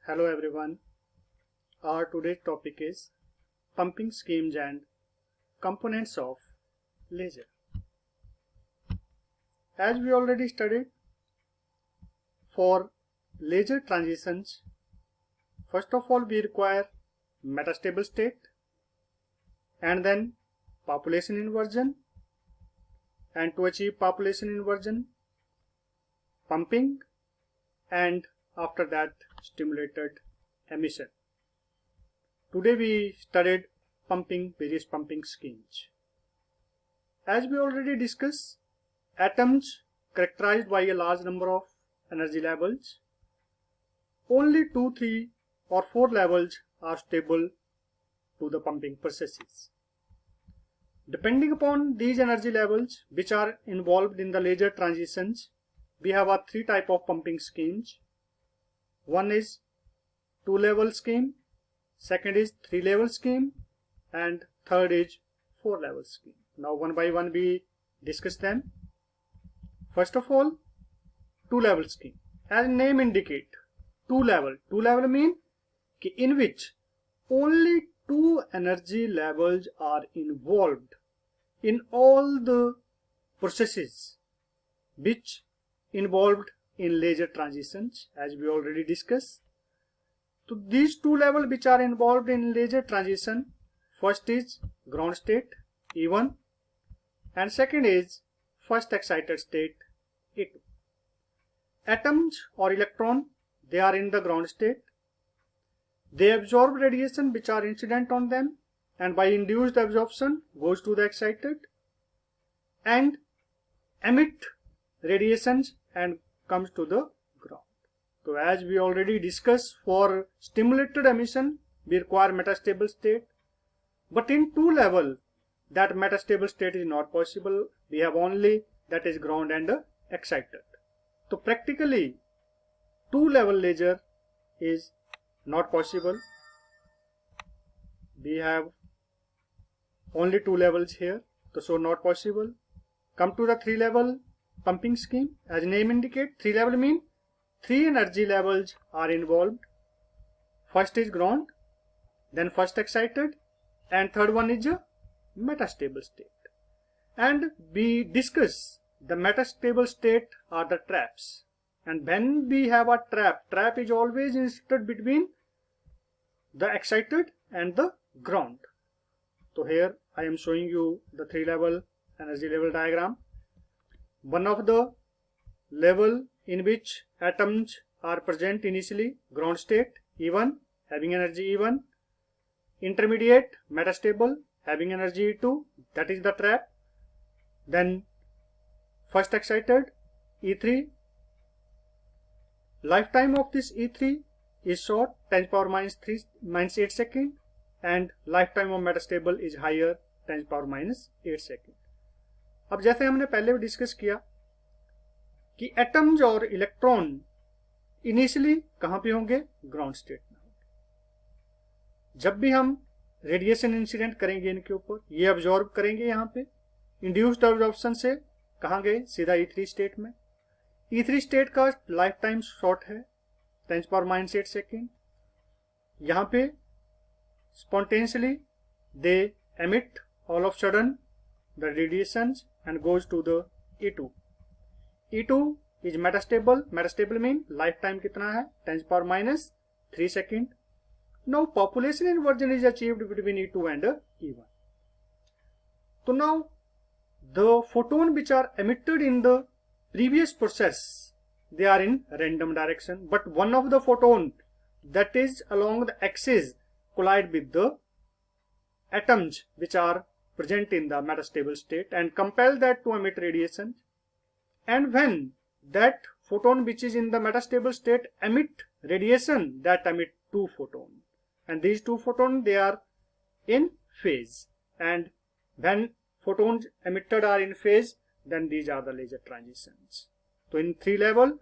Hello everyone. Our today's topic is pumping schemes and components of laser. As we already studied, for laser transitions, first of all we require metastable state and then population inversion, and to achieve population inversion, pumping, and after that stimulated emission. Today we studied various pumping schemes. As we already discussed, atoms characterized by a large number of energy levels, only 2, 3 or 4 levels are stable to the pumping processes. Depending upon these energy levels which are involved in the laser transitions, we have three types of pumping schemes. One is 2-level scheme, second is 3-level scheme, and third is 4-level scheme. Now one by one we discuss them. First of all, 2-level scheme. As name indicate, 2-level. 2-level mean in which only 2 energy levels are involved in all the processes which involved in laser transitions, as we already discussed. So these 2 levels which are involved in laser transition, first is ground state E1 and second is first excited state E2. Atoms or electron, they are in the ground state. They absorb radiation which are incident on them, and by induced absorption goes to the excited and emit radiations and comes to the ground. So as we already discussed, for stimulated emission we require metastable state, but in 2-level that metastable state is not possible. We have only that is ground and excited. So practically 2-level laser is not possible. We have only 2 levels here, so not possible. Come to the 3-level pumping scheme. As name indicate, 3-level mean 3 energy levels are involved. First is ground, then first excited, and third one is a metastable state. And we discuss the metastable state are the traps. And when we have a trap is always inserted between the excited and the ground. So here I am showing you the 3-level energy level diagram. One of the level in which atoms are present initially, ground state E1 having energy E1, intermediate metastable having energy E2, that is the trap, then first excited E3. Lifetime of this E3 is short, 10⁻⁻8 second, and lifetime of metastable is higher, 10⁻⁸ second. अब जैसे हमने पहले भी discuss किया कि atoms और electron initially कहां पे होंगे, ग्राउंड स्टेट में होंगे. जब भी हम रेडिएशन इंसिडेंट करेंगे इनके ऊपर, ये अब्जॉर्ब करेंगे यहाँ पे, इंड्यूस्ड अब्जॉर्प्शन से कहां गए, सीधा E3 स्टेट में. E3 स्टेट का लाइफ टाइम शॉर्ट है, 10⁻⁸ सेकेंड. यहाँ पे spontaneously they emit all of sudden the radiations and goes to the E2. E2 is metastable. Metastable mean lifetime कितना है, 10⁻⁻3 second. Now population inversion is achieved between E2 and E1. So now the photon which are emitted in the previous process, they are in random direction, but one of the photon that is along the axis collide with the atoms which are present in the metastable state and compel that to emit radiation. And when that photon which is in the metastable state emit radiation, that emit 2 photons, and these 2 photons they are in phase, and when photons emitted are in phase, then these are the laser transitions. So in 3-level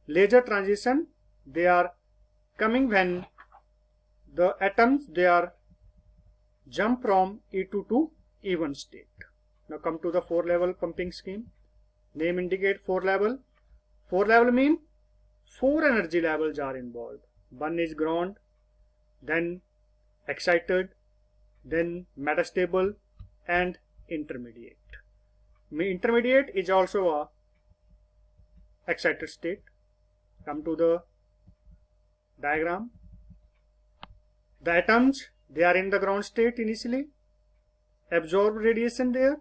laser transition, they are coming when the atoms they are jump from E2 to E1 state. Now come to the 4-level pumping scheme. Name indicate 4 level. 4 level mean 4 energy levels are involved. One is ground, then excited, then metastable, and intermediate. Intermediate is also a excited state. Come to the diagram. The atoms, they are in the ground state initially, absorb radiation there,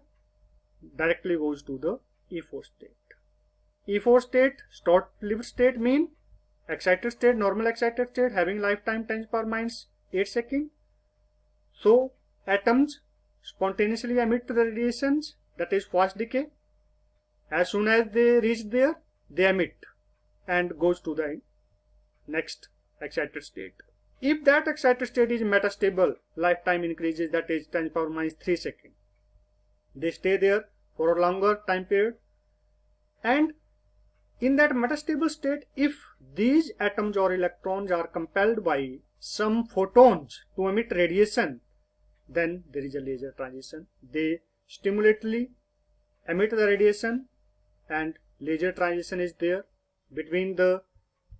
directly goes to the E4 state. E4 state, short-lived state, mean excited state, normal excited state, having lifetime 10⁻⁸ seconds. So atoms spontaneously emit the radiations, that is fast decay. As soon as they reach there, they emit and goes to the next excited state. If that excited state is metastable, lifetime increases, that is 10⁻³ seconds. They stay there for a longer time period, and in that metastable state, if these atoms or electrons are compelled by some photons to emit radiation, then there is a laser transition. They stimulately emit the radiation and laser transition is there between the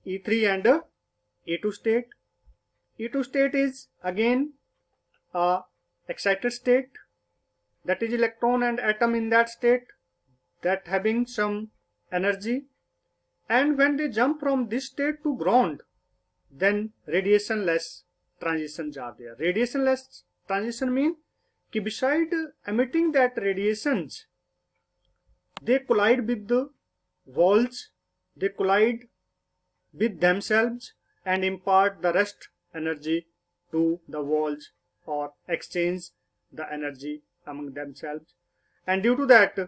E3 and the E2 state. E2 state is again a excited state, that is electron and atom in that state that having some energy, and when they jump from this state to ground, then radiationless transitions are there. Radiationless transition mean कि beside emitting that radiations, they collide with the walls, they collide with themselves and impart the rest energy to the walls or exchange the energy among themselves, and due to that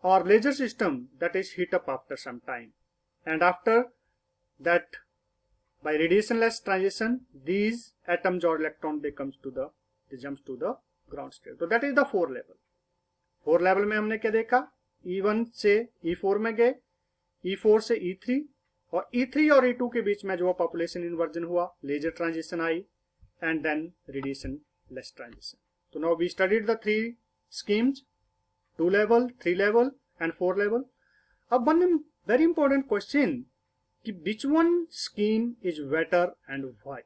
our laser system, that is heat up after some time, and after that by radiationless transition these atoms or electron they jumps to the ground state. So that is the 4 level. 4 level में हमने क्या देखा, E1 से E4 में गए, E4 से E3 और E3 और E2 के बीच में जो पॉपुलेशन इन्वर्जन हुआ, लेजर ट्रांजिशन आई and then radiation less transition. So now we studied the 3 schemes, 2 level, 3 level and 4 level. अब one very important question कि which one scheme is better and why?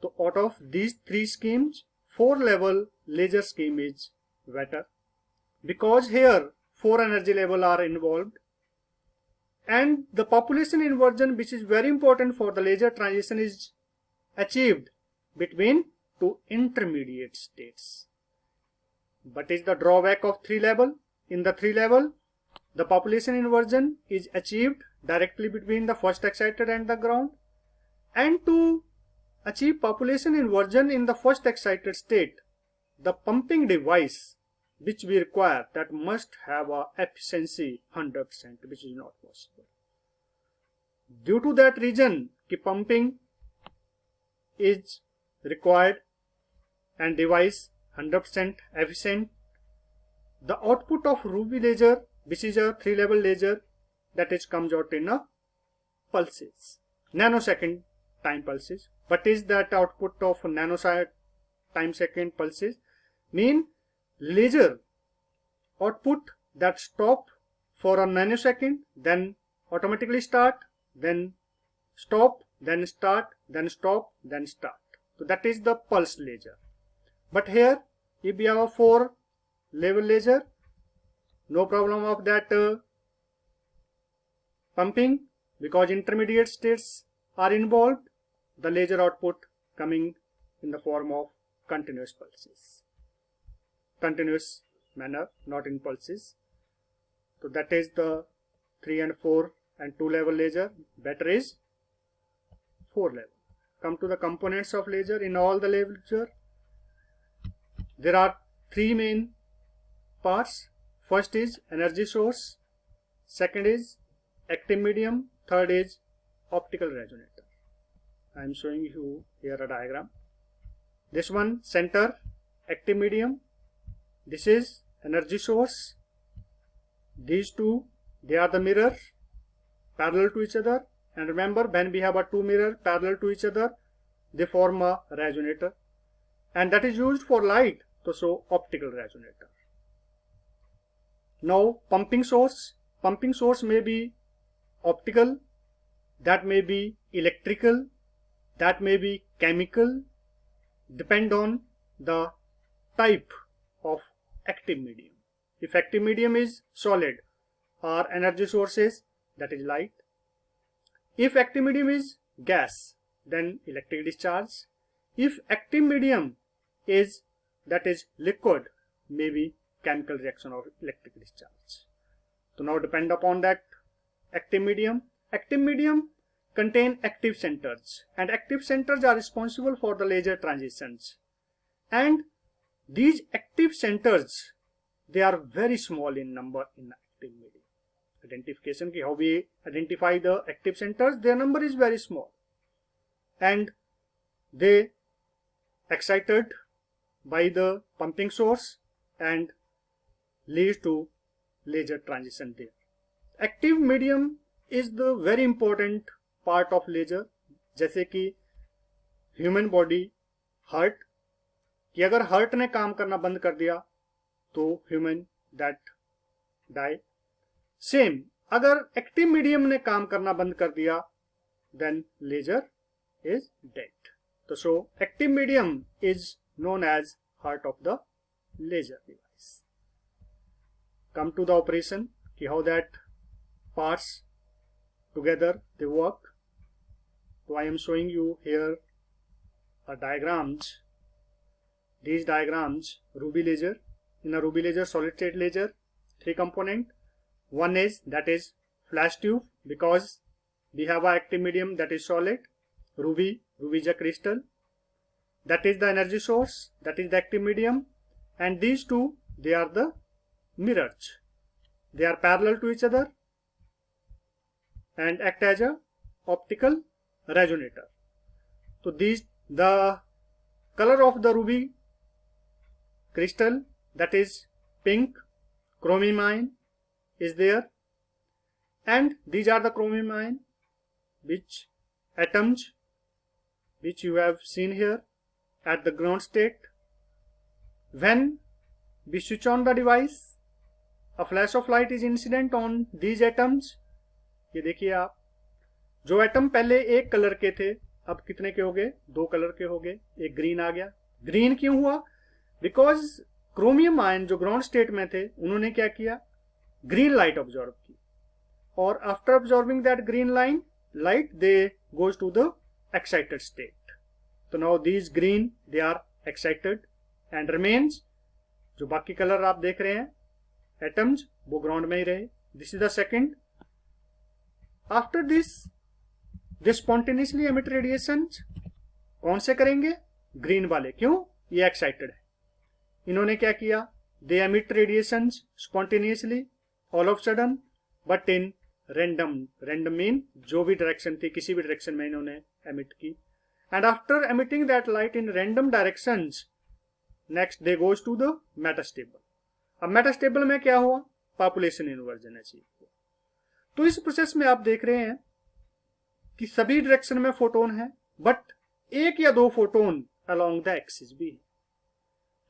So out of these 3 schemes, 4 level laser scheme is better because here 4 energy level are involved, and the population inversion, which is very important for the laser transition, is achieved between 2 intermediate states. What is the drawback of 3 level? In the 3 level, the population inversion is achieved directly between the first excited and the ground, and to achieve population inversion in the first excited state, the pumping device which we require, that must have a efficiency 100%, which is not possible. Due to that reason, the pumping is required and device 100% efficient. The output of Ruby laser, which is a 3 level laser, that is comes out in a pulses, nanosecond time pulses. What is that output of nanosecond time second pulses? Mean laser output that stop for a nanosecond, then automatically start, then stop, then start, then stop, then start. So that is the pulse laser. But here if we have a 4 level laser, no problem of that pumping, because intermediate states are involved, the laser output coming in the form of continuous pulses, continuous manner, not in pulses. So that is the 3 and 4 and 2 level laser. Better is 4 level. Come to the components of laser. In all the laser, there are 3 main parts. First is energy source, second is active medium, third is optical resonator. I am showing you here a diagram. This one center, active medium, this is energy source. These two, they are the mirror parallel to each other, and remember when we have a 2 mirror parallel to each other, they form a resonator, and that is used for light to show optical resonator. Now pumping source may be optical, that may be electrical, that may be chemical, depend on the type of active medium. If active medium is solid, our energy source is, that is light. If active medium is gas, then electric discharge. If active medium is, that is liquid, maybe chemical reaction or electric discharge. So now depend upon that active medium. Active medium contain active centers, and active centers are responsible for the laser transitions. And these active centers, they are very small in number in active medium. Identification ki how we identify the active centers, their number is very small, and they excited by the pumping source and leads to laser transition there. Active medium is the very important part of laser. जैसे कि human body, heart, कि अगर heart ने काम करना बंद कर दिया तो ह्यूमन दैट डाई. सेम अगर एक्टिव मीडियम ने काम करना बंद कर दिया देन लेजर इज डेड. तो so active medium is known as heart of the laser device. Come to the operation, how that parts together they work. So I am showing you here a diagrams. These diagrams, Ruby laser. In a Ruby laser, solid state laser, 3 component. One is, that is flash tube, because we have a active medium that is solid. Ruby is a crystal. That is the energy source, that is the active medium, and these two, they are the mirrors. They are parallel to each other and act as a optical resonator. So these, the color of the ruby crystal, that is pink, chromium ion is there, and these are the chromium ion which atoms which you have seen here at the ground state. When we switch on the device, a flash of light is incident on these atoms. ये देखिए आप, जो atom पहले एक colour के थे अब कितने के हो गए, 2 कलर के हो गए. एक ग्रीन आ गया. ग्रीन क्यों हुआ? बिकॉज क्रोमियम आयन जो ग्राउंड स्टेट में थे उन्होंने क्या किया, ग्रीन लाइट ऑब्जॉर्व की, और after absorbing that green light they goes to the excited state. तो now these green they are excited and remains. जो बाकी कलर आप देख रहे हैं एटम्स, वो ग्राउंड में ही रहे. This is the second. After this they spontaneously emit radiation. कौन से करेंगे? ग्रीन वाले. क्यों? ये एक्साइटेड है. इन्होंने क्या किया, दे emit radiation spontaneously all of sudden but in random. Random mean जो भी डायरेक्शन थी, किसी भी डायरेक्शन में इन्होंने एमिट की. And after emitting that light in random directions, next they goes to the metastable. अब metastable में क्या हुआ? Population inversion अचीव हुआ. तो इस प्रोसेस में आप देख रहे हैं कि सभी डायरेक्शन में फोटोन है, बट 1 या 2 फोटोन along the axis भी है.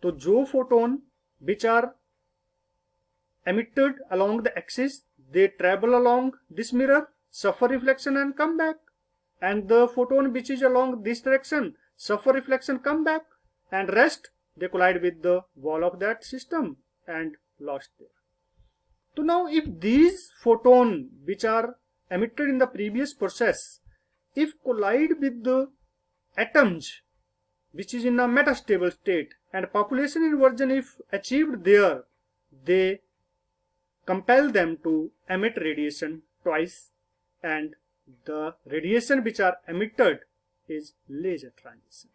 तो जो photon which are emitted along the axis, they travel along this mirror, suffer reflection and come back. And the photon which is along this direction suffer reflection, come back, and rest they collide with the wall of that system and lost there. So now if these photon which are emitted in the previous process, if collide with the atoms which is in a metastable state and population inversion if achieved there, they compel them to emit radiation twice, and the radiation which are emitted is laser transition.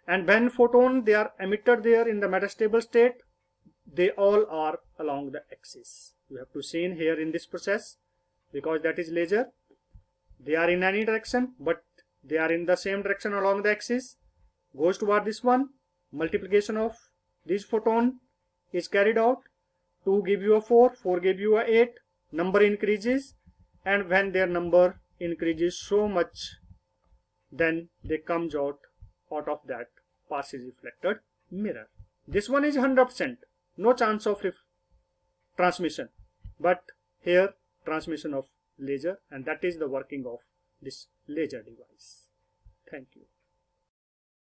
And when photon they are emitted there in the metastable state, they all are along the axis. You have to see in here in this process, because that is laser. They are in any direction, but they are in the same direction along the axis. Goes toward this one. Multiplication of this photon is carried out. 2 give you a 4, 4 give you a 8. Number increases, and when their number increases so much, then they comes out of that partially reflected mirror. This one is 100%, no chance of transmission, but here transmission of laser, and that is the working of this laser device. Thank you.